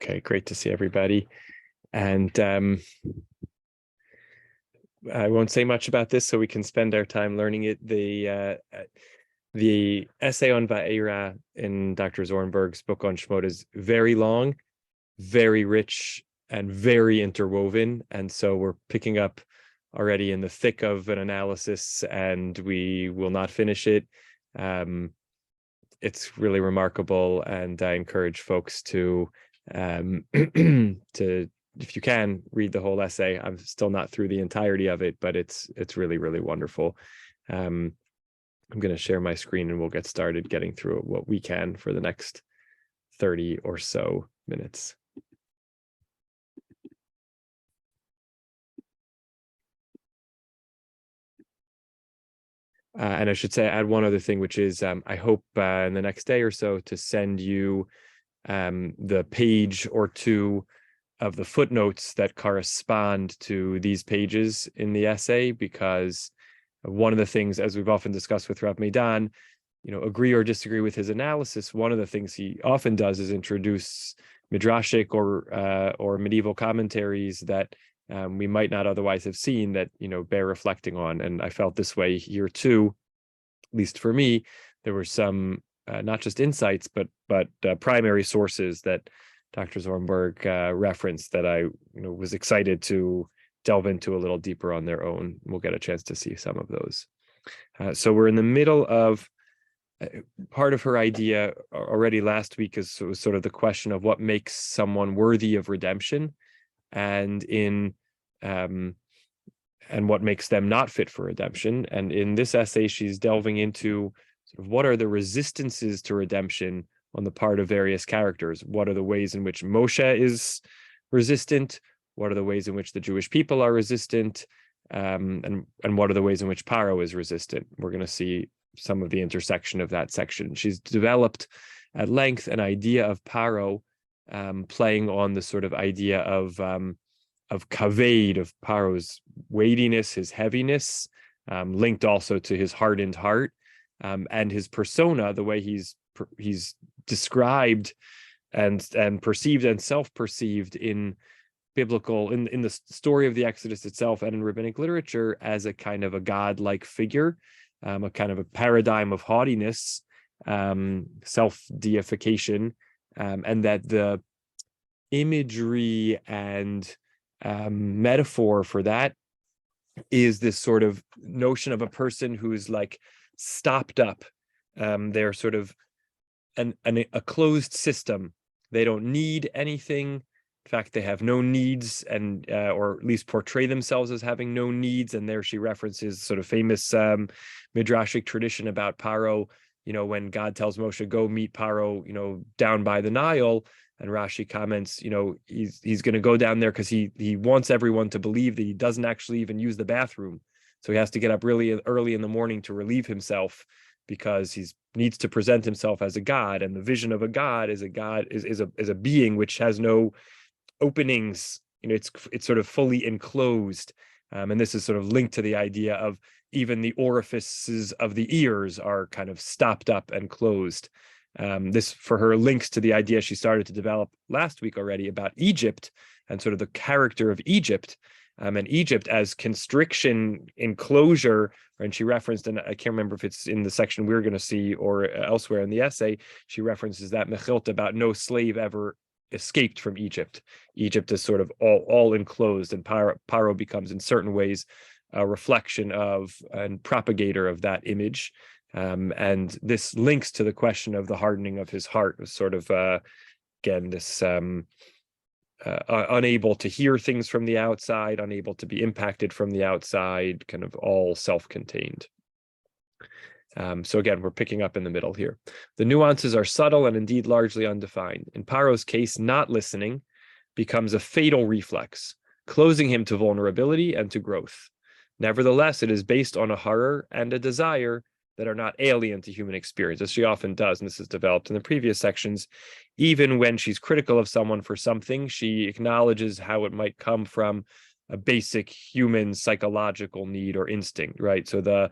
Okay, great to see everybody. And I won't say much about this, so we can spend our time learning it. The essay on Vaera in Dr. Zornberg's book on Shemot is very long, very rich, and very interwoven. And so we're picking up already in the thick of an analysis, and we will not finish it. It's really remarkable, and I encourage folks to if you can, read the whole essay. I'm still not through the entirety of it, but it's really, really wonderful. I'm going to share my screen and we'll get started getting through what we can for the next 30 or so minutes. And I should say, add one other thing, which is I hope in the next day or so to send you the page or two of the footnotes that correspond to these pages in the essay, because one of the things, as we've often discussed with Rav Meidan, agree or disagree with his analysis, one of the things he often does is introduce midrashic or medieval commentaries that we might not otherwise have seen that bear reflecting on. And I felt this way here too, at least for me. There were some not just insights, but primary sources that Dr. Zornberg referenced that I was excited to delve into a little deeper on their own. We'll get a chance to see some of those. So we're in the middle of part of her idea already last week was sort of the question of what makes someone worthy of redemption, and what makes them not fit for redemption. And in this essay, she's delving into sort of what are the resistances to redemption on the part of various characters. What are the ways in which Moshe is resistant? What are the ways in which the Jewish people are resistant? And what are the ways in which Paro is resistant? We're going to see some of the intersection of that section. She's developed at length an idea of Paro, playing on the sort of idea of kaved, of Paro's weightiness, his heaviness, linked also to his hardened heart, and his persona, the way he's described and perceived and self-perceived in biblical, in the story of the Exodus itself and in rabbinic literature, as a kind of a godlike figure, a kind of a paradigm of haughtiness, self-deification, and that the imagery and metaphor for that is this sort of notion of a person who's like stopped up. They're sort of a closed system. They don't need anything. In fact, they have no needs, and or at least portray themselves as having no needs. And there she references sort of famous midrashic tradition about Paro. When God tells Moshe, go meet Paro, down by the Nile, and Rashi comments, he's going to go down there because he wants everyone to believe that he doesn't actually even use the bathroom. So he has to get up really early in the morning to relieve himself, because he needs to present himself as a god, and the vision of a god is a being which has no openings. It's sort of fully enclosed, and this is sort of linked to the idea of even the orifices of the ears are kind of stopped up and closed. This, for her, links to the idea she started to develop last week already about Egypt and sort of the character of Egypt, and Egypt as constriction, enclosure. And she referenced, and I can't remember if it's in the section we're going to see or elsewhere in the essay, she references that Mechilta about no slave ever escaped from Egypt. Egypt is sort of all enclosed, and Paro becomes in certain ways a reflection of and propagator of that image. And this links to the question of the hardening of his heart, sort of again this unable to hear things from the outside, unable to be impacted from the outside, kind of all self-contained. So again, we're picking up in the middle here. The nuances are subtle and indeed largely undefined. In Paro's case, not listening becomes a fatal reflex, closing him to vulnerability and to growth. Nevertheless, it is based on a horror and a desire that are not alien to human experience, as she often does, and this is developed in the previous sections. Even when she's critical of someone for something, she acknowledges how it might come from a basic human psychological need or instinct, right? So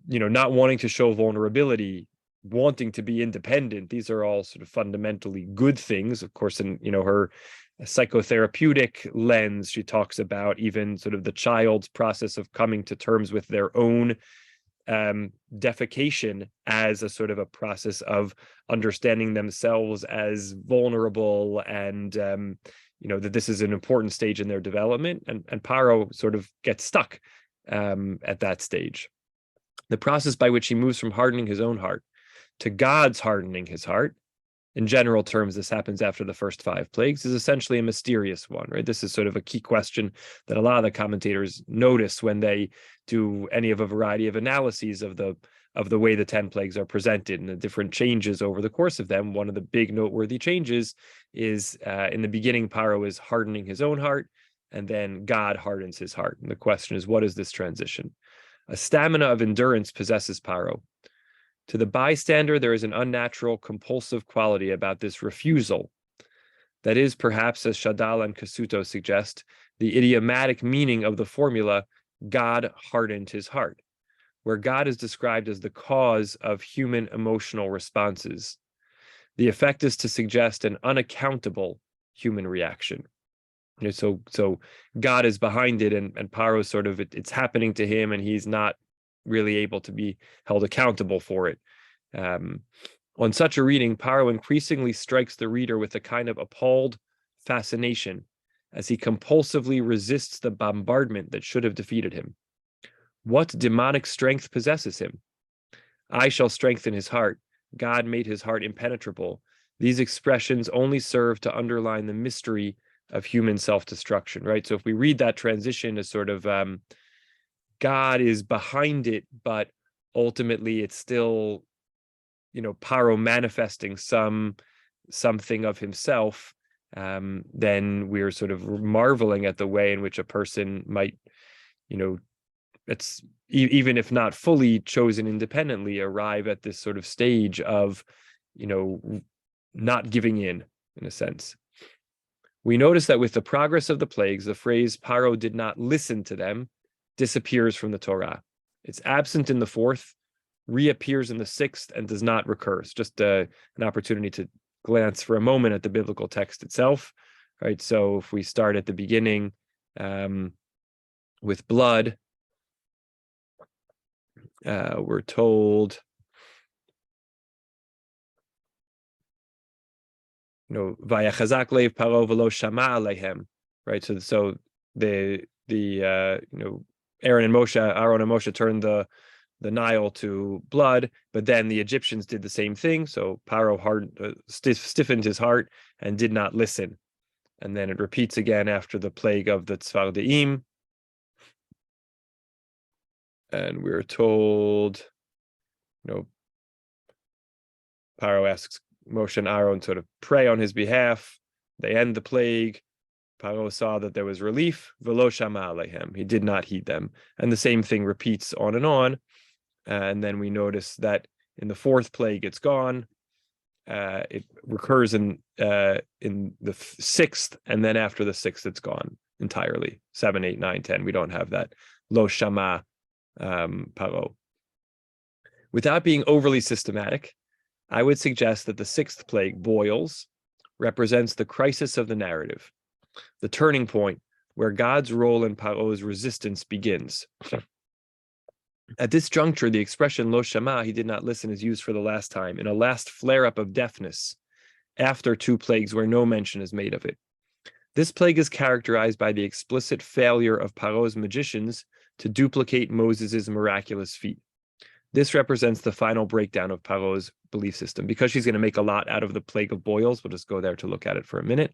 not wanting to show vulnerability wanting to be independent. These are all sort of fundamentally good things. Of course, in her psychotherapeutic lens, she talks about even sort of the child's process of coming to terms with their own defecation as a sort of a process of understanding themselves as vulnerable, and that this is an important stage in their development, and Paro sort of gets stuck at that stage. The process by which he moves from hardening his own heart to God's hardening his heart, in general terms, this happens after the first 5 plagues, is essentially a mysterious one, right? This is sort of a key question that a lot of the commentators notice when they do any of a variety of analyses of the way the 10 plagues are presented and the different changes over the course of them. One of the big noteworthy changes is in the beginning, Paro is hardening his own heart, and then God hardens his heart. And the question is, what is this transition? A stamina of endurance possesses Paro. To the bystander, there is an unnatural, compulsive quality about this refusal. That is, perhaps, as Shadal and Kasuto suggest, the idiomatic meaning of the formula, God hardened his heart, where God is described as the cause of human emotional responses. The effect is to suggest an unaccountable human reaction. So God is behind it, and Paro sort of, it's happening to him, and he's not really able to be held accountable for it. On such a reading, Paro increasingly strikes the reader with a kind of appalled fascination as he compulsively resists the bombardment that should have defeated him. What demonic strength possesses him? I shall strengthen his heart. God made his heart impenetrable. These expressions only serve to underline the mystery of human self-destruction, right? So if we read that transition as sort of God is behind it, but ultimately it's still, Paro manifesting something of himself, then we're sort of marveling at the way in which a person might, it's even if not fully chosen independently, arrive at this sort of stage of, not giving in a sense. We notice that with the progress of the plagues, the phrase Paro did not listen to them disappears from the Torah. It's absent in the 4th, reappears in the 6th, and does not recur. It's just an opportunity to glance for a moment at the biblical text itself, right? So if we start at the beginning with blood, we're told, Vayachazak leiv Paro v'lo shama aleihem, right? So the Aaron and Moshe turned the Nile to blood, but then the Egyptians did the same thing. So Paro stiffened his heart and did not listen. And then it repeats again after the plague of the Tzvardeim. And we're told, Paro asks Moshe and Aaron to sort of pray on his behalf. They end the plague. Paro saw that there was relief. V'lo shama aleihem. He did not heed them. And the same thing repeats on. And then we notice that in the 4th plague, it's gone. It recurs in the 6th, and then after the 6th, it's gone entirely. 7, 8, 9, 10. We don't have that lo shama Paro. Without being overly systematic, I would suggest that the 6th plague, boils, represents the crisis of the narrative, the turning point where God's role in Paro's resistance begins. At this juncture, the expression lo shama, he did not listen, is used for the last time, in a last flare-up of deafness, after 2 plagues where no mention is made of it. This plague is characterized by the explicit failure of Paro's magicians to duplicate Moses' miraculous feat. This represents the final breakdown of Paro's belief system. Because she's going to make a lot out of the plague of boils, we'll just go there to look at it for a minute.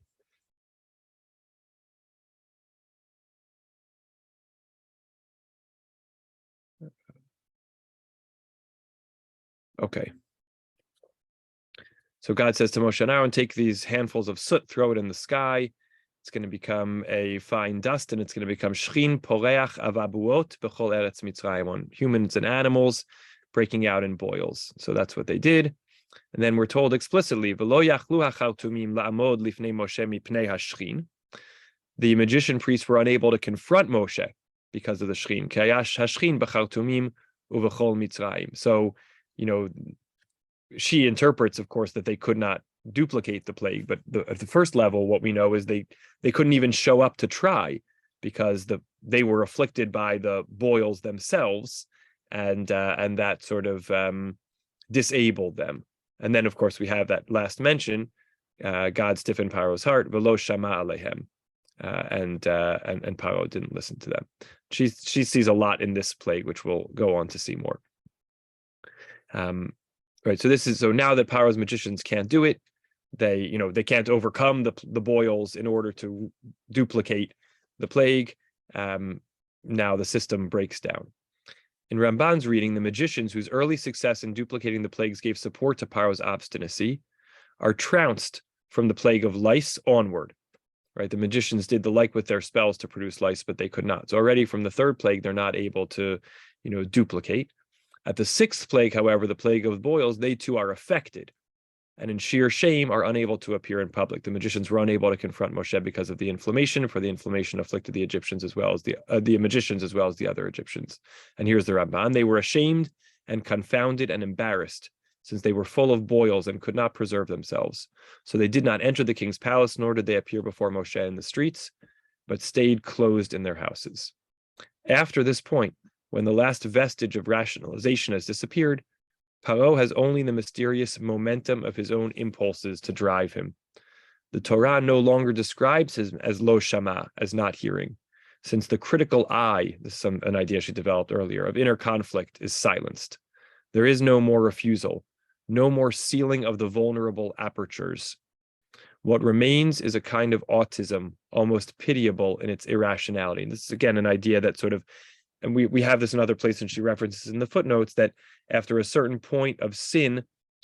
Okay. So God says to Moshe and Aaron, take these handfuls of soot, throw it in the sky. It's going to become a fine dust, and it's going to become shchin poreach avabuot b'chol eretz Mitzrayim, on humans and animals, breaking out in boils. So that's what they did. And then we're told explicitly, v'lo yachlu hachartumim la'amod lifnei Moshe mipnei hashchin. The magician priests were unable to confront Moshe because of the shchin. Kayash hashchin b'chartumim uv'chol Mitzrayim. So, she interprets, of course, that they could not duplicate the plague. But at the first level, what we know is they couldn't even show up to try, because they were afflicted by the boils themselves, and that sort of disabled them. And then, of course, we have that last mention, God stiffened Paro's heart, velo shama alehem, and Paro didn't listen to them. She sees a lot in this plague, which we'll go on to see more. Right. So now that Paro's magicians can't do it, they can't overcome the boils in order to duplicate the plague. Now the system breaks down. In Ramban's reading, the magicians whose early success in duplicating the plagues gave support to Paro's obstinacy are trounced from the plague of lice onward. Right, the magicians did the like with their spells to produce lice, but they could not. So already from the third plague, they're not able to, duplicate. At the sixth plague, however, the plague of boils, they too are affected, and in sheer shame are unable to appear in public. The magicians were unable to confront Moshe because of the inflammation, for the inflammation afflicted the Egyptians as well as the magicians as well as the other Egyptians. And here's the Ramban: they were ashamed and confounded and embarrassed, since they were full of boils and could not preserve themselves. So they did not enter the king's palace, nor did they appear before Moshe in the streets, but stayed closed in their houses. After this point, when the last vestige of rationalization has disappeared, Paro has only the mysterious momentum of his own impulses to drive him. The Torah no longer describes him as lo shama, as not hearing, since the critical eye, this is an idea she developed earlier, of inner conflict is silenced. There is no more refusal, no more sealing of the vulnerable apertures. What remains is a kind of autism, almost pitiable in its irrationality. And this is, again, an idea that sort of, and we have this in other places, and she references in the footnotes, that after a certain point of sin,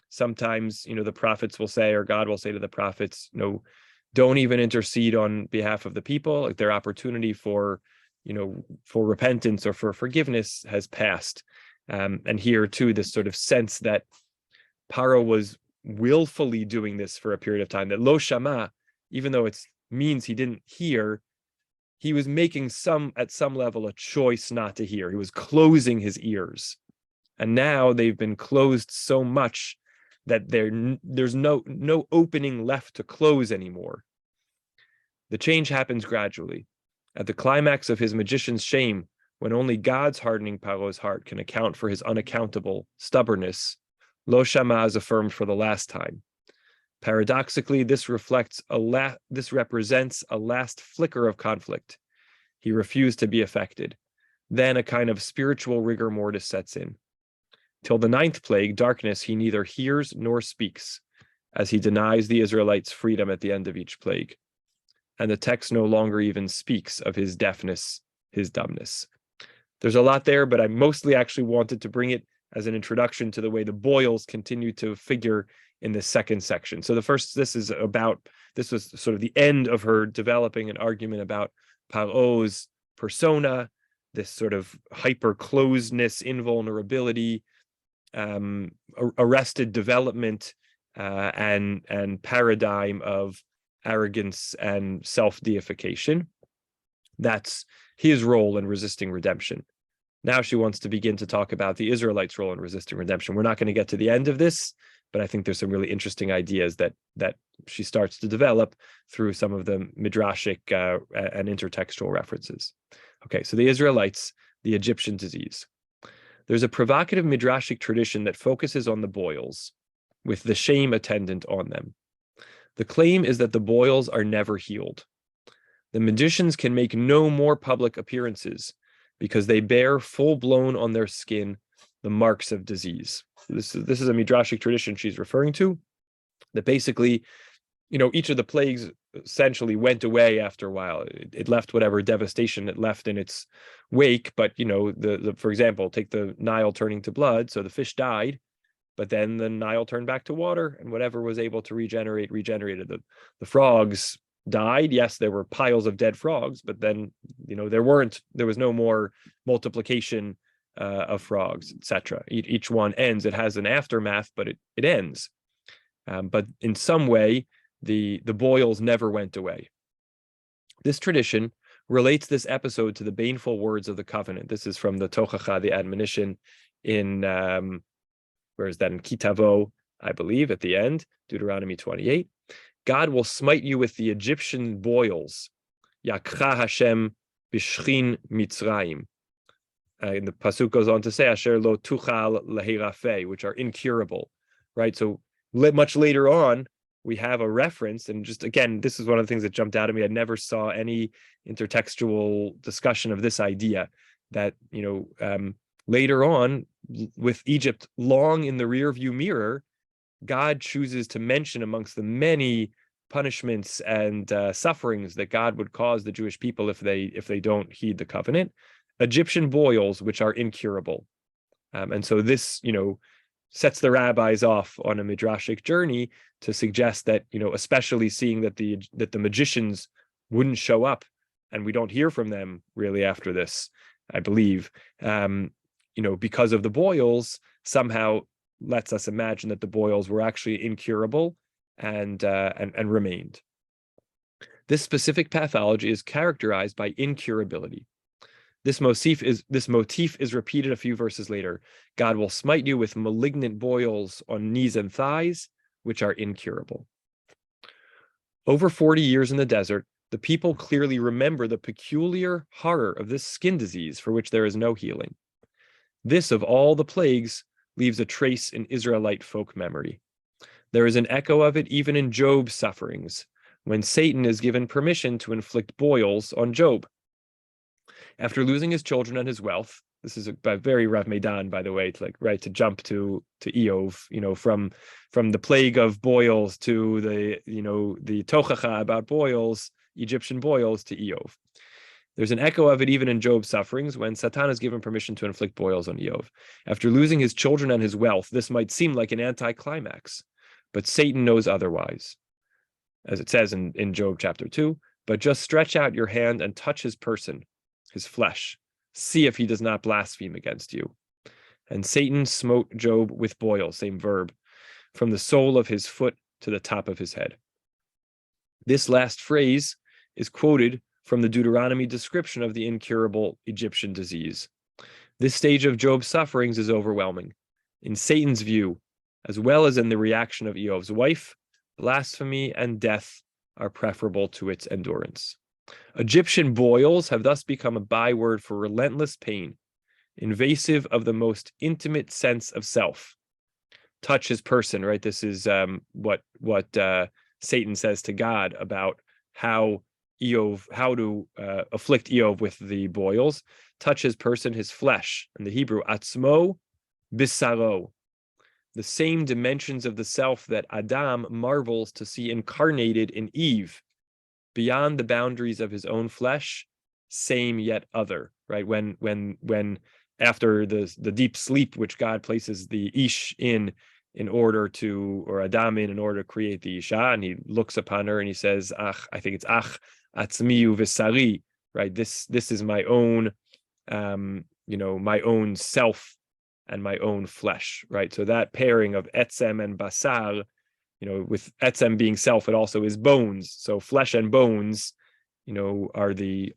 sometimes, the prophets will say, or God will say to the prophets, don't even intercede on behalf of the people. Like, their opportunity for repentance or for forgiveness has passed. And here too, this sort of sense that Paro was willfully doing this for a period of time, that lo shama, even though it means he didn't hear, he was making at some level a choice not to hear. He was closing his ears. And now they've been closed so much that there's no opening left to close anymore. The change happens gradually. At the climax of his magician's shame, when only God's hardening Paro's heart can account for his unaccountable stubbornness, lo shama is affirmed for the last time. Paradoxically, this represents a last flicker of conflict. He refused to be affected. Then a kind of spiritual rigor mortis sets in. Till the ninth plague, darkness, he neither hears nor speaks, as he denies the Israelites freedom at the end of each plague. And the text no longer even speaks of his deafness, his dumbness. There's a lot there, but I mostly actually wanted to bring it as an introduction to the way the boils continue to figure in the second section. So this was sort of the end of her developing an argument about Paro's persona, this sort of hyper-closedness, invulnerability, arrested development, and paradigm of arrogance and self-deification. That's his role in resisting redemption. Now she wants to begin to talk about the Israelites' role in resisting redemption. We're not going to get to the end of this, but I think there's some really interesting ideas that she starts to develop through some of the midrashic and intertextual references. Okay, so the Israelites, the Egyptian disease. There's a provocative midrashic tradition that focuses on the boils, with the shame attendant on them. The claim is that the boils are never healed. The magicians can make no more public appearances because they bear full-blown on their skin the marks of disease. This is a midrashic tradition she's referring to, that basically, each of the plagues essentially went away after a while. It left whatever devastation it left in its wake, but for example, take the Nile turning to blood. So the fish died, but then the Nile turned back to water, and whatever was able to regenerated. The frogs died. Yes, there were piles of dead frogs, but then there was no more multiplication of frogs, etc. Each one ends. It has an aftermath, but it ends. But in some way, the boils never went away. This tradition relates this episode to the baneful words of the covenant. This is from the Tochacha, the admonition in where is that, in Kitavo, I believe, at the end, Deuteronomy 28. God will smite you with the Egyptian boils. Yakcha Hashem b'shchin Mitzrayim. And the pasuk goes on to say, Asher lo tuchal lehirafe, which are incurable, right? So much later on, we have a reference, and just again, this is one of the things that jumped out at me. I never saw any intertextual discussion of this idea that, later on, with Egypt long in the rearview mirror, God chooses to mention amongst the many punishments and sufferings that God would cause the Jewish people if they don't heed the covenant, Egyptian boils, which are incurable. And so this, sets the rabbis off on a midrashic journey to suggest that, especially seeing that the magicians wouldn't show up, and we don't hear from them really after this, I believe, because of the boils, somehow lets us imagine that the boils were actually incurable and remained. This specific pathology is characterized by incurability. This motif is repeated a few verses later. God will smite you with malignant boils on knees and thighs, which are incurable. Over 40 years in the desert, the people clearly remember the peculiar horror of this skin disease for which there is no healing. This, of all the plagues, leaves a trace in Israelite folk memory. There is an echo of it even in Job's sufferings, when Satan is given permission to inflict boils on Job. After losing his children and his wealth, this is a very Rav Meidan, by the way, to jump to Eov, from the plague of boils to the tochacha about boils, Egyptian boils, to Eov. There's an echo of it even in Job's sufferings, when Satan is given permission to inflict boils on Eov. After losing his children and his wealth, this might seem like an anticlimax, but Satan knows otherwise. As it says in Job chapter 2, but just stretch out your hand and touch his person, his flesh. See if he does not blaspheme against you. And Satan smote Job with boils, same verb, from the sole of his foot to the top of his head. This last phrase is quoted from the Deuteronomy description of the incurable Egyptian disease. This stage of Job's sufferings is overwhelming. In Satan's view, as well as in the reaction of Eov's wife, blasphemy and death are preferable to its endurance. Egyptian boils have thus become a byword for relentless pain, invasive of the most intimate sense of self. Touch his person, right? This is what Satan says to God about how to afflict Eov with the boils. Touch his person, his flesh. In the Hebrew, atzmo bisaro. The same dimensions of the self that Adam marvels to see incarnated in Eve, beyond the boundaries of his own flesh, same yet other, right? When after the deep sleep which God places the Ish in order to, or Adam in order to create the Isha, and he looks upon her and he says, I think it's ach atzmiu v'sari, right? This is my own, my own self and my own flesh, right? So that pairing of etzem and basar, with etzem being self, it also is bones. So flesh and bones, are the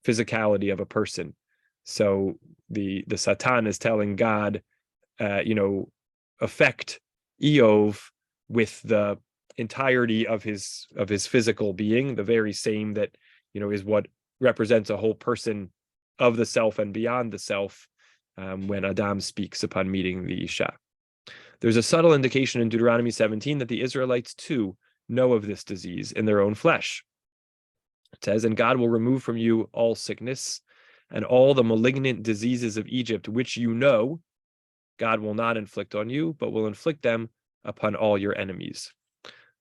physicality of a person. So the Satan is telling God, affect Eov with the entirety of his physical being, the very same that is what represents a whole person of the self and beyond the self, when Adam speaks upon meeting the Isha. There's a subtle indication in Deuteronomy 17 that the Israelites too know of this disease in their own flesh. It says, and God will remove from you all sickness and all the malignant diseases of Egypt, which God will not inflict on you, but will inflict them upon all your enemies.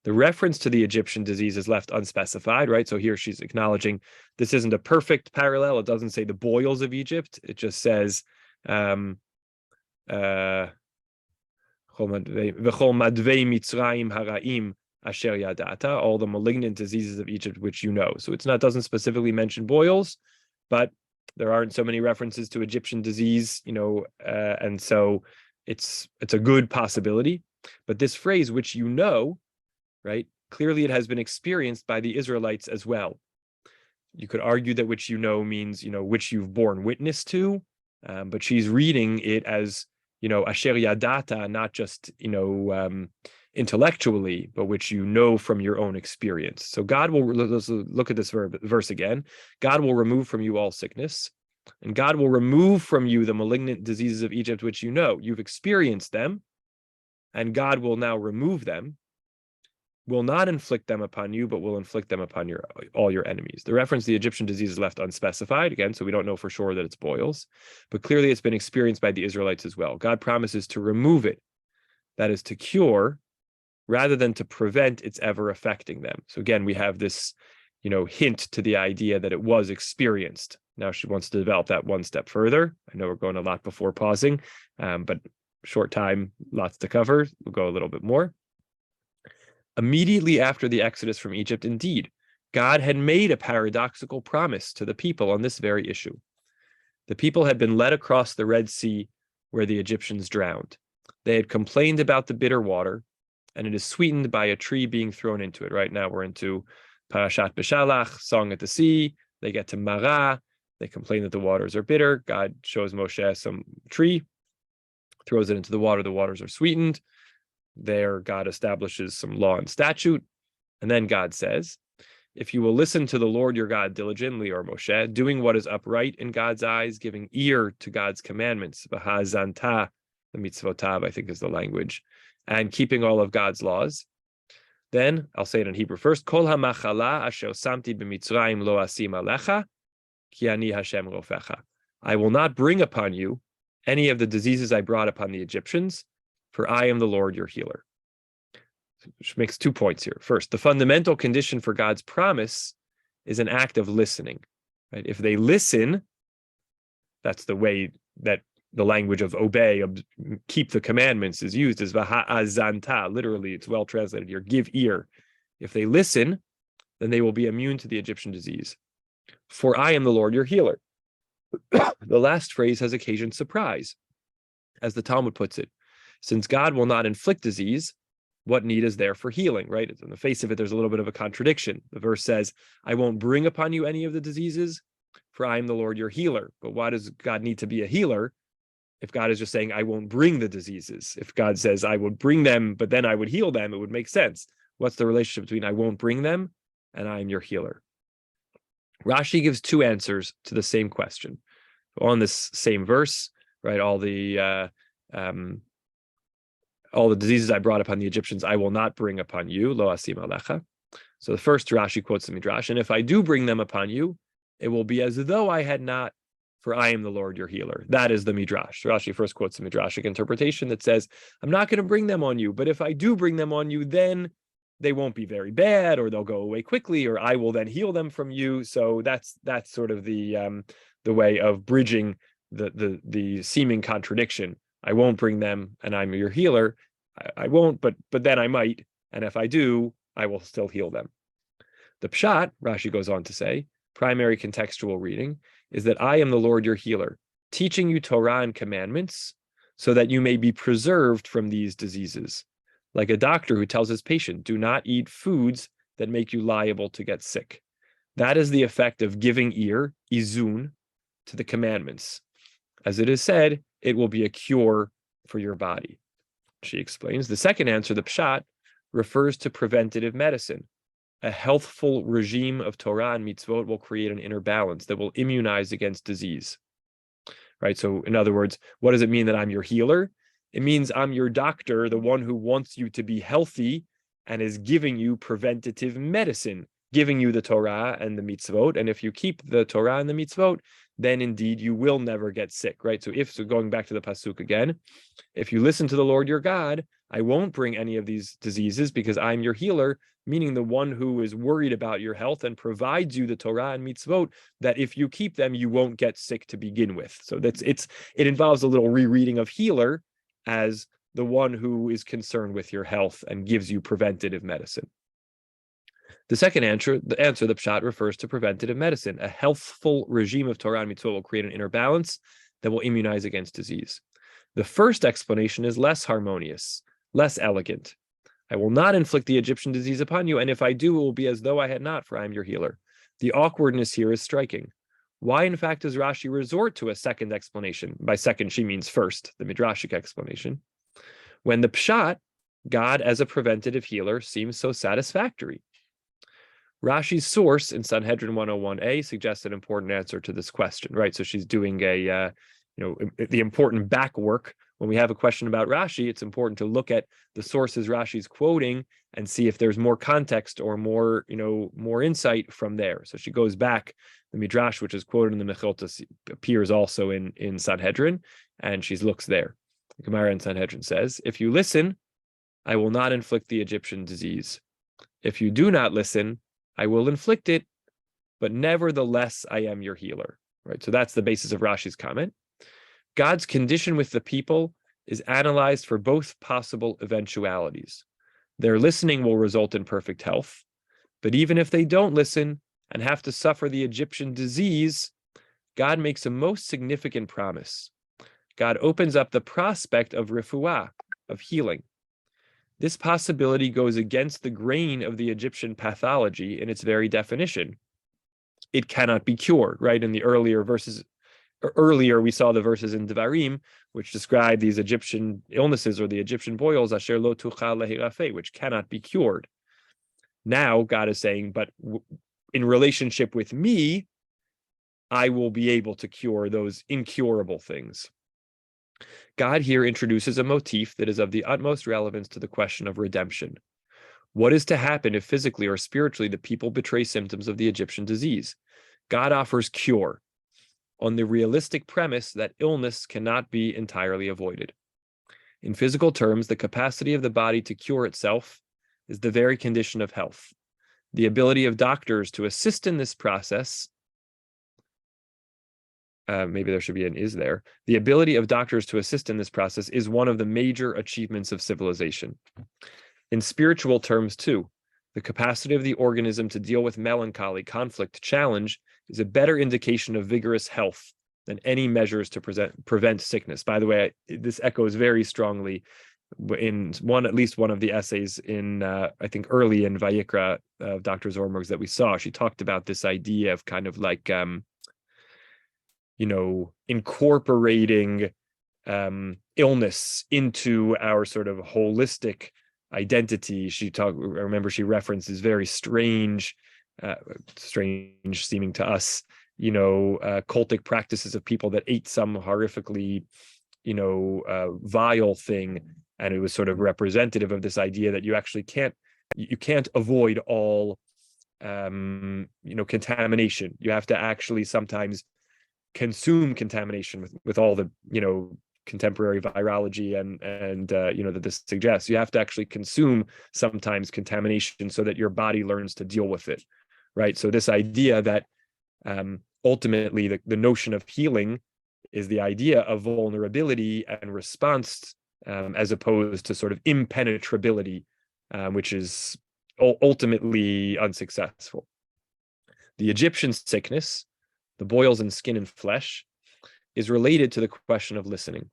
The reference to the Egyptian disease is left unspecified, right? So here she's acknowledging this isn't a perfect parallel. It doesn't say the boils of Egypt. It just says, all the malignant diseases of Egypt which you know. So it doesn't specifically mention boils, but there aren't so many references to Egyptian disease, and so it's a good possibility. But this phrase, which right, clearly it has been experienced by the Israelites as well. You could argue that which means, which you've borne witness to, but she's reading it as, asher yadata, not just, intellectually, but which you know from your own experience. So God will, let's look at this verse again. God will remove from you all sickness, and God will remove from you the malignant diseases of Egypt, which you've experienced them, and God will now remove them, will not inflict them upon you, but will inflict them upon all your enemies. The reference to the Egyptian disease is left unspecified, again, so we don't know for sure that it's boils, but clearly it's been experienced by the Israelites as well. God promises to remove it, that is to cure, rather than to prevent its ever affecting them. So again, we have this, hint to the idea that it was experienced. Now she wants to develop that one step further. I know we're going a lot before pausing, but short time, lots to cover. We'll go a little bit more. Immediately after the exodus from Egypt, indeed, God had made a paradoxical promise to the people on this very issue. The people had been led across the Red Sea where the Egyptians drowned. They had complained about the bitter water, and it is sweetened by a tree being thrown into it. Right now we're into Parashat Beshalach, Song at the Sea. They get to Mara. They complain that the waters are bitter. God shows Moshe some tree, throws it into the water. The waters are sweetened. There, God establishes some law and statute. And then God says, if you will listen to the Lord your God diligently, or Moshe, doing what is upright in God's eyes, giving ear to God's commandments, v'hazanta, the mitzvotav, I think is the language, and keeping all of God's laws, then, I'll say it in Hebrew first, Kol ha'machala asher samti b'mitzrayim lo asim alecha, ki ani Hashem rofecha. I will not bring upon you any of the diseases I brought upon the Egyptians, for I am the Lord your healer. Which makes 2 points here. First, the fundamental condition for God's promise is an act of listening. Right? If they listen, that's the way that the language of obey, keep the commandments is used as v'ha'azanta. Literally, it's well translated here, give ear. If they listen, then they will be immune to the Egyptian disease. For I am the Lord your healer. The last phrase has occasioned surprise. As the Talmud puts it, since God will not inflict disease, what need is there for healing, right? On the face of it, there's a little bit of a contradiction. The verse says, I won't bring upon you any of the diseases, for I am the Lord your healer. But why does God need to be a healer if God is just saying, I won't bring the diseases? If God says, I would bring them, but then I would heal them, it would make sense. What's the relationship between I won't bring them and I am your healer? Rashi gives 2 answers to the same question. On this same verse, right, all the diseases I brought upon the Egyptians, I will not bring upon you, lo asim alecha. So the first Rashi quotes the Midrash, and if I do bring them upon you, it will be as though I had not, for I am the Lord your healer. That is the Midrash. Rashi first quotes the Midrashic interpretation that says, I'm not going to bring them on you, but if I do bring them on you, then they won't be very bad, or they'll go away quickly, or I will then heal them from you. So that's sort of the way of bridging the seeming contradiction. I won't bring them, and I'm your healer. I won't, but then I might, and if I do, I will still heal them. The Pshat, Rashi goes on to say, primary contextual reading, is that I am the Lord your healer, teaching you Torah and commandments so that you may be preserved from these diseases. Like a doctor who tells his patient, do not eat foods that make you liable to get sick. That is the effect of giving ear, izun, to the commandments. As it is said, it will be a cure for your body. She explains, the second answer, the Pshat, refers to preventative medicine. A healthful regime of Torah and mitzvot will create an inner balance that will immunize against disease. Right? So in other words, what does it mean that I'm your healer? It means I'm your doctor, the one who wants you to be healthy and is giving you preventative medicine, giving you the Torah and the mitzvot. And if you keep the Torah and the mitzvot, then indeed you will never get sick, right? So going back to the pasuk again, if you listen to the Lord your God, I won't bring any of these diseases because I'm your healer, meaning the one who is worried about your health and provides you the Torah and mitzvot, that if you keep them, you won't get sick to begin with. So it involves a little rereading of healer as the one who is concerned with your health and gives you preventative medicine. The second answer, the Pshat, refers to preventative medicine. A healthful regime of Torah and mitzvot will create an inner balance that will immunize against disease. The first explanation is less harmonious, less elegant. I will not inflict the Egyptian disease upon you, and if I do, it will be as though I had not, for I am your healer. The awkwardness here is striking. Why, in fact, does Rashi resort to a second explanation? By second, she means first, the midrashic explanation. When the pshat, God as a preventative healer, seems so satisfactory. Rashi's source in Sanhedrin 101a suggests an important answer to this question, right? So she's doing the important back work. When we have a question about Rashi, it's important to look at the sources Rashi's quoting and see if there's more context or more insight from there. So she goes back. The Midrash, which is quoted in the Mechilta, appears also in Sanhedrin, and she looks there. The Gemara in Sanhedrin says, if you listen, I will not inflict the Egyptian disease. If you do not listen, I will inflict it, but nevertheless, I am your healer. Right. So that's the basis of Rashi's comment. God's condition with the people is analyzed for both possible eventualities. Their listening will result in perfect health, but even if they don't listen and have to suffer the Egyptian disease, God makes a most significant promise. God opens up the prospect of refuah, of healing. This possibility goes against the grain of the Egyptian pathology in its very definition. It cannot be cured, right? In the earlier we saw the verses in Devarim, which describe these Egyptian illnesses or the Egyptian boils, asher lo tuchal lehirafe, which cannot be cured. Now God is saying, but in relationship with me, I will be able to cure those incurable things. God here introduces a motif that is of the utmost relevance to the question of redemption. What is to happen if physically or spiritually the people betray symptoms of the Egyptian disease? God offers cure on the realistic premise that illness cannot be entirely avoided. In physical terms, the capacity of the body to cure itself is the very condition of health. The ability of doctors to assist in this process, maybe there should be an is there. The ability of doctors to assist in this process is one of the major achievements of civilization. In spiritual terms, too, the capacity of the organism to deal with melancholy, conflict, challenge is a better indication of vigorous health than any measures to prevent sickness. By the way, this echoes very strongly in at least one of the essays in, I think, early in Vayikra of Dr. Zormer's that we saw. She talked about this idea of kind of like, incorporating illness into our sort of holistic identity. I remember she references very strange seeming to us, cultic practices of people that ate some horrifically, vile thing. And it was sort of representative of this idea that you actually can't avoid all, contamination. You have to actually sometimes consume contamination with all the, contemporary virology and that this suggests. You have to actually consume sometimes contamination so that your body learns to deal with it, right? So this idea that ultimately the notion of healing is the idea of vulnerability and response, as opposed to sort of impenetrability, which is ultimately unsuccessful. The Egyptian sickness, the boils in skin and flesh, is related to the question of listening.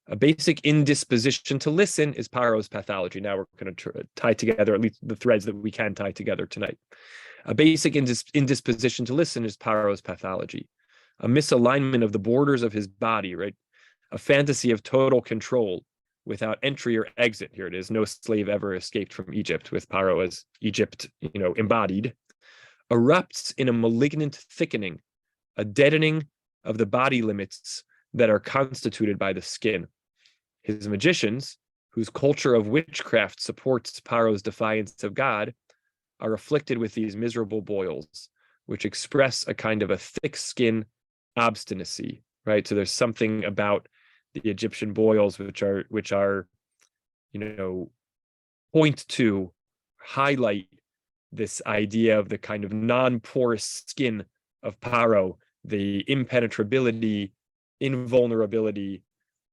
A basic indisposition to listen is Paro's pathology. Now we're going to tie together at least the threads that we can tie together tonight. A basic indisposition to listen is Paro's pathology. A misalignment of the borders of his body, right? A fantasy of total control without entry or exit. Here it is. No slave ever escaped from Egypt, with Paro as Egypt, embodied. Erupts in a malignant thickening, a deadening of the body limits that are constituted by the skin. His magicians, whose culture of witchcraft supports Paro's defiance of God, are afflicted with these miserable boils, which express a kind of a thick skin obstinacy, right? So there's something about the Egyptian boils which are, point to, highlight this idea of the kind of non-porous skin of Paro, the impenetrability, invulnerability,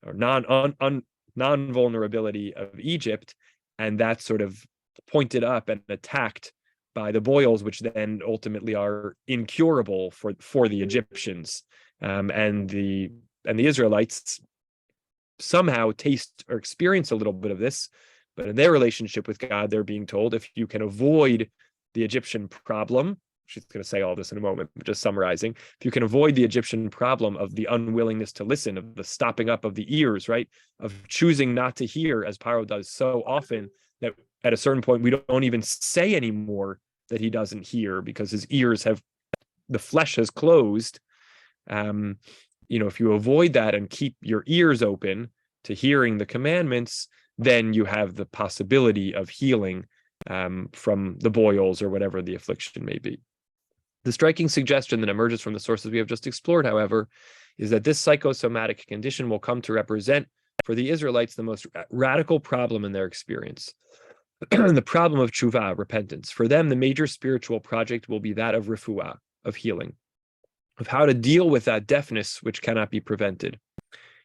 or non-vulnerability of Egypt, and that's sort of pointed up and attacked by the boils, which then ultimately are incurable for the Egyptians, and the Israelites somehow taste or experience a little bit of this, but in their relationship with God, they're being told, if you can avoid the Egyptian problem, she's going to say all this in a moment, but just summarizing, if you can avoid the Egyptian problem of the unwillingness to listen, of the stopping up of the ears, right, of choosing not to hear, as Paro does so often, that at a certain point we don't even say anymore that he doesn't hear because his ears have, the flesh has closed. If you avoid that and keep your ears open to hearing the commandments, then you have the possibility of healing from the boils or whatever the affliction may be. The striking suggestion that emerges from the sources we have just explored, however, is that this psychosomatic condition will come to represent for the Israelites the most radical problem in their experience. The problem of tshuva, repentance. For them, the major spiritual project will be that of refuah, of healing, of how to deal with that deafness which cannot be prevented.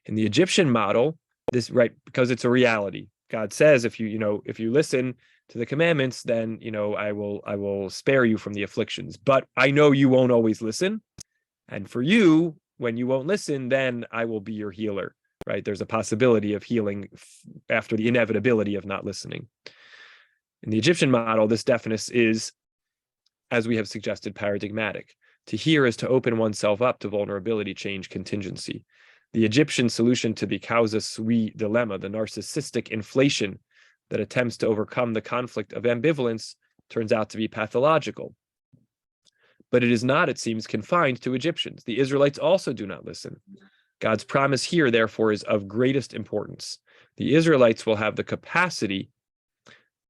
In the Egyptian model, this, right, because it's a reality. God says, if you listen to the commandments, then I will spare you from the afflictions. But I know you won't always listen, and for you, when you won't listen, then I will be your healer. Right? There's a possibility of healing after the inevitability of not listening. In the Egyptian model, this deafness is, as we have suggested, paradigmatic. To hear is to open oneself up to vulnerability, change, contingency. The Egyptian solution to the causa sui dilemma, the narcissistic inflation that attempts to overcome the conflict of ambivalence, turns out to be pathological. But it is not, it seems, confined to Egyptians. The Israelites also do not listen. God's promise here, therefore, is of greatest importance. The Israelites will have the capacity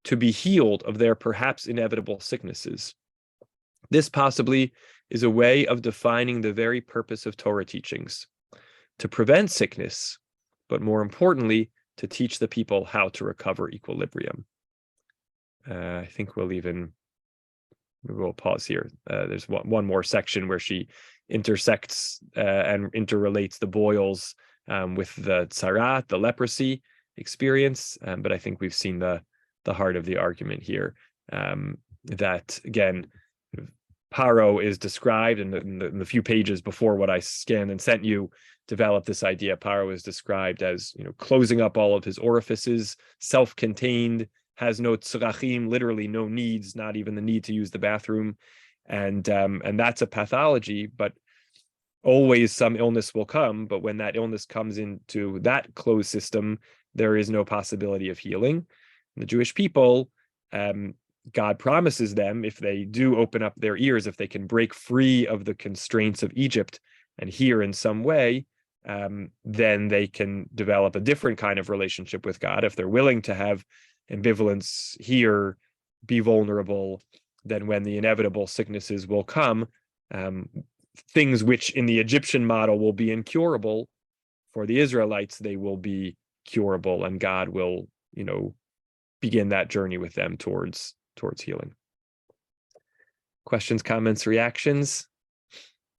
to be healed of their perhaps inevitable sicknesses. This possibly is a way of defining the very purpose of Torah teachings, to prevent sickness, but more importantly, to teach the people how to recover equilibrium. I think we'll pause here. There's one more section where she intersects and interrelates the boils with the tsarat, the leprosy experience, but I think we've seen the heart of the argument here, that, again, Paro is described in the few pages before what I scanned and sent you, developed this idea. Paro is described as closing up all of his orifices, self-contained, has no tzrachim, literally no needs, not even the need to use the bathroom, and that's a pathology. But always some illness will come. But when that illness comes into that closed system, there is no possibility of healing. And the Jewish people, God promises them, if they do open up their ears, if they can break free of the constraints of Egypt and hear in some way, then they can develop a different kind of relationship with God. If they're willing to have ambivalence here, be vulnerable, then when the inevitable sicknesses will come, things which in the Egyptian model will be incurable, for the Israelites, they will be curable, and God will, begin that journey with them towards healing. Questions, comments, reactions?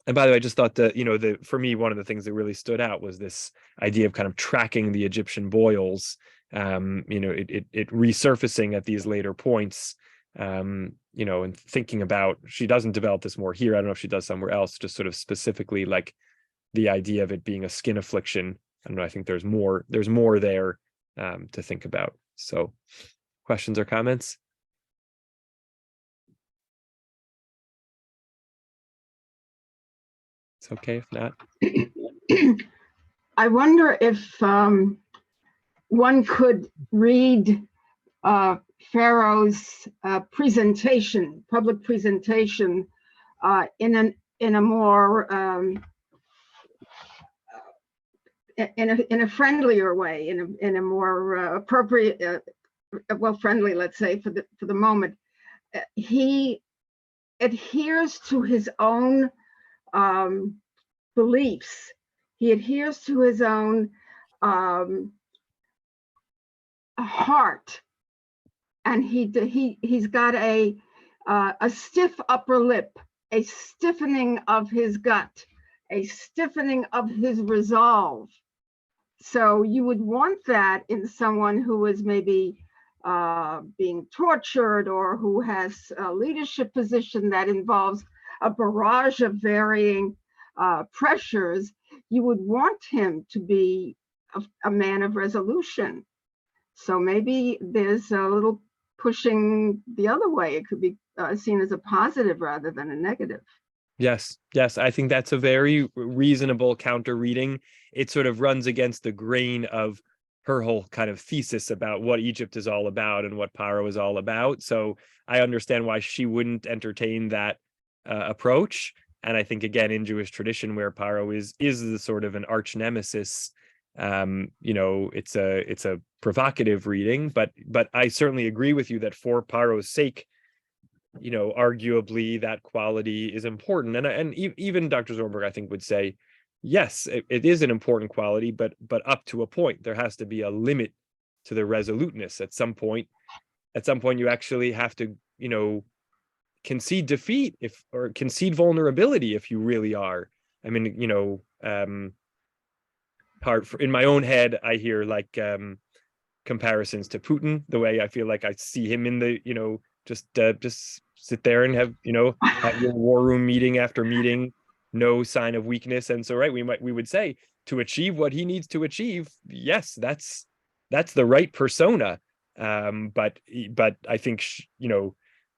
And by the way, I just thought that, for me, one of the things that really stood out was this idea of kind of tracking the Egyptian boils, it resurfacing at these later points, and thinking about, she doesn't develop this more here. I don't know if she does somewhere else, just sort of specifically like the idea of it being a skin affliction. I don't know. I think there's more there to think about. So questions or comments? It's okay if not. I wonder if one could read Pharaoh's public presentation, in a more in a friendlier way, in a more appropriate, friendly, let's say, for the moment. He adheres to his own beliefs. He adheres to his own heart, and he's got a stiff upper lip, a stiffening of his gut, a stiffening of his resolve. So you would want that in someone who is maybe being tortured, or who has a leadership position that involves a barrage of varying pressures. You would want him to be a man of resolution. So maybe there's a little pushing the other way. It could be seen as a positive rather than a negative. Yes, I think that's a very reasonable counter reading. It sort of runs against the grain of her whole kind of thesis about what Egypt is all about and what Paro is all about. So I understand why she wouldn't entertain that approach. And I think, again, in Jewish tradition, where Paro is the sort of an arch nemesis, it's a provocative reading. But I certainly agree with you that for Paro's sake, arguably that quality is important. And even Dr. Zornberg, I think, would say, yes, it is an important quality, but up to a point. There has to be a limit to the resoluteness. At some point, you actually have to, concede defeat or concede vulnerability if you really are. I mean, in my own head, I hear like comparisons to Putin, the way I feel like I see him in the, just sit there and have your war room meeting after meeting, no sign of weakness. And so, right, we would say, to achieve what he needs to achieve, yes, that's the right persona. But I think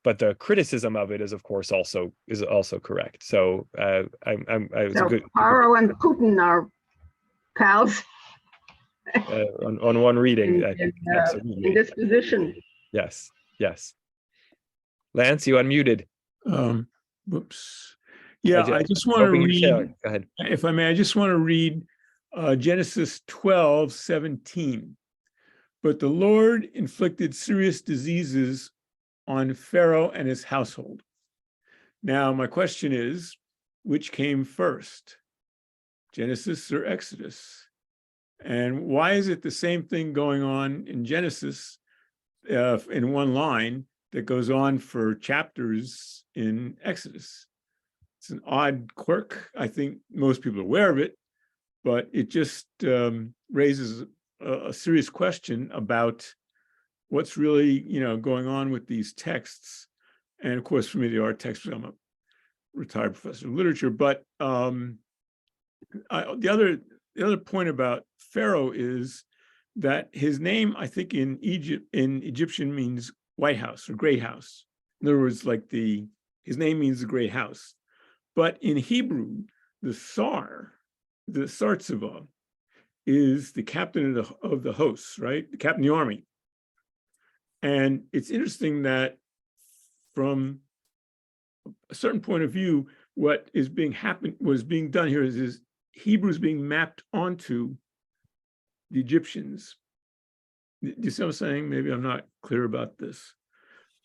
but the criticism of it is, of course, also correct. So so Paro and Putin are pals on one reading. in this position. Yes. Lance, you unmuted. Whoops. Yeah, I just want to read. Go ahead. If I may, I just want to read Genesis 12:17. But the Lord inflicted serious diseases on Pharaoh and his household. Now, my question is, which came first, Genesis or Exodus? And why is it the same thing going on in Genesis in one line that goes on for chapters in Exodus? It's an odd quirk. I think most people are aware of it, but it just raises a serious question about what's really, going on with these texts. And of course, for me, they are texts. I'm a retired professor of literature. But the other point about Pharaoh is that his name, I think, in Egyptian means White House or Great House. In other words, his name means the Great House. But in Hebrew, the Sar, the Sartzeva, is the captain of the hosts, right? The captain of the army. And it's interesting that from a certain point of view, what is being done here is Hebrew is being mapped onto the Egyptians. Do you see what I'm saying? Maybe I'm not clear about this.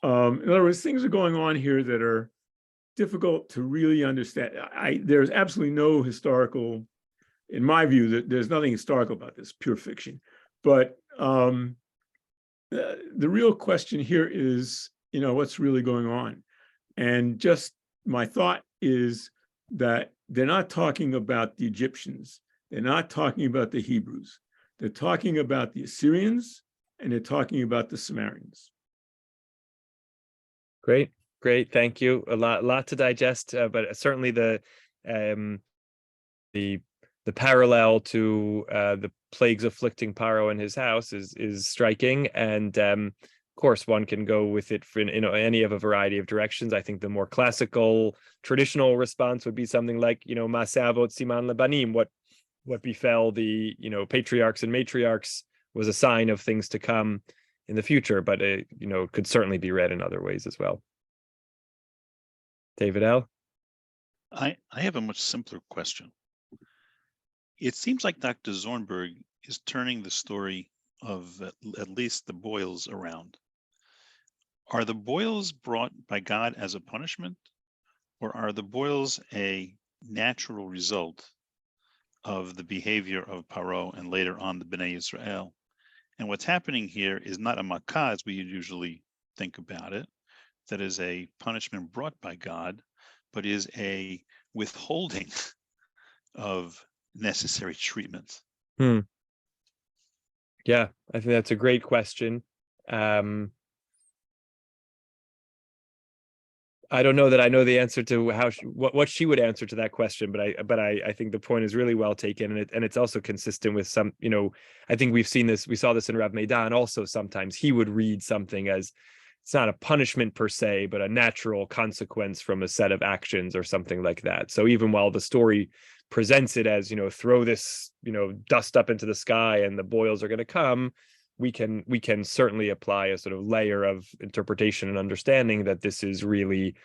In other words, things are going on here that are difficult to really understand. There's absolutely no historical, in my view, there's nothing historical about this, pure fiction. But the real question here is, what's really going on? And just my thought is that they're not talking about the Egyptians. They're not talking about the Hebrews. They're talking about the Assyrians, and they're talking about the Sumerians. Great. Thank you. A lot to digest, but certainly the parallel to the plagues afflicting Paro and his house is striking, and of course one can go with it in any of a variety of directions. I think the more classical, traditional response would be something like Masavot Siman Lebanim, what befell the patriarchs and matriarchs was a sign of things to come in the future, but it could certainly be read in other ways as well. David L. I have a much simpler question. It seems like Dr. Zornberg is turning the story of at least the boils around. Are the boils brought by God as a punishment, or are the boils a natural result of the behavior of Paro and later on the Bnei Israel? And what's happening here is not a makah as we usually think about it, that is a punishment brought by God, but is a withholding of necessary treatment. Yeah, I think that's a great question. I don't know that I know the answer to what she would answer to that question, but I think the point is really well taken, and it's also consistent with some, I think we saw this in Rav Meidan also. Sometimes he would read something as it's not a punishment per se, but a natural consequence from a set of actions or something like that. So even while the story presents it as, throw this, dust up into the sky and the boils are going to come, we can certainly apply a sort of layer of interpretation and understanding that this is really,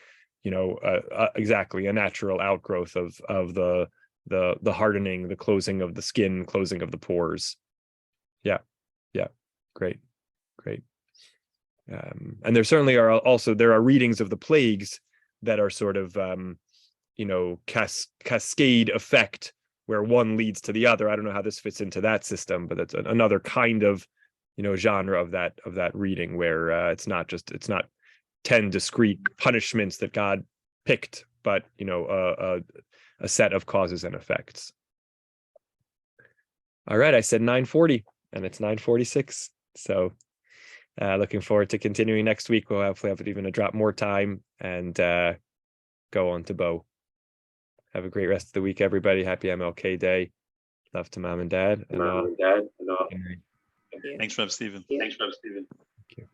exactly a natural outgrowth of the hardening, the closing of the skin, closing of the pores. Yeah. Great. And there certainly are also, there are readings of the plagues that are sort of, cascade effect where one leads to the other. I don't know how this fits into that system, but it's another kind of, genre of that reading where it's not 10 discrete punishments that God picked, but, a set of causes and effects. All right, I said 9:40 and it's 9:46. So looking forward to continuing next week. We'll hopefully have even a drop more time and go on to Bo. Have a great rest of the week, everybody. Happy MLK Day. Love to mom and dad. Thanks, Rev. Stephen. Thank you.